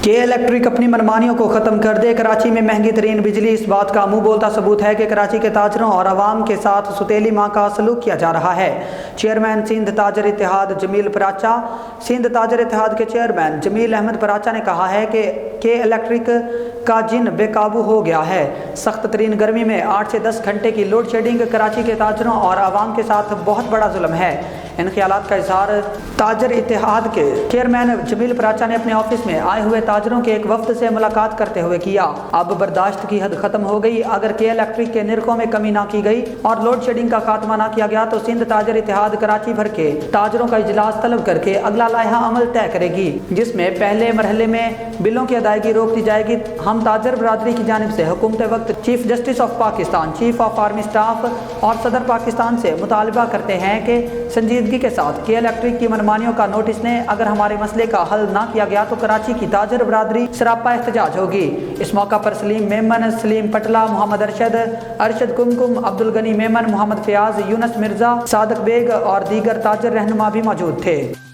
के इलेक्ट्रिक अपनी मनमानियों को ख़त्म कर दे। कराची में महंगी तरीन बिजली। इस बात का मुंह बोलता सबूत है कि कराची के ताजरों और आवाम के साथ सुतेली माँ का सलूक किया जा रहा है। चेयरमैन सिंध ताजर इत्तेहाद जमील पराचा। सिंध ताजर इत्तेहाद के चेयरमैन जमील अहमद पराचा ने कहा है कि इलेक्ट्रिक का जिन बेकाबू हो गया है। सख्त तरीन गर्मी में 8 से 10 घंटे की लोड शेडिंग कराची के ताजरों और आवाम के साथ बहुत बड़ा जुल्म है। इन ख्यालात का इजहार ताजर इत्तेहाद के चेयरमैन जमील पराचा ने अपने ऑफिस में आए हुए ताजरों के एक वफ्द से मुलाकात करते हुए किया। अब बर्दाश्त की हद खत्म हो गई। अगर के इलेक्ट्रिक के निरखों में कमी ना की गई और लोड शेडिंग का खात्मा ना किया गया तो सिंध ताजर इत्तेहाद कराची भर के ताजरों का इजलास तलब करके अगला लायहा अमल तय करेगी, जिसमें पहले मरहले में बिलों की अदायगी रोक दी जाएगी। हम ताजर बरादरी की जानिब से हुकूमत वक्त chief justice of Pakistan, chief of army staff और सदर पाकिस्तान से मुतालबा करते हैं कि संजीदगी के साथ के इलेक्ट्रिक की मनमानियों का नोटिस लें। अगर हमारे मसले का हल ना किया गया तो कराची की ताजर बरादरी सरापा एहतजाज होगी। इस मौका पर सलीम मेमन, सलीम पटला, मोहम्मद अरशद कुमकुम, अब्दुल गनी मेमन, मोहम्मद फयाज, यूनस मिर्जा, सादक बेग और दीगर ताजर रहनुमा भी मौजूद थे।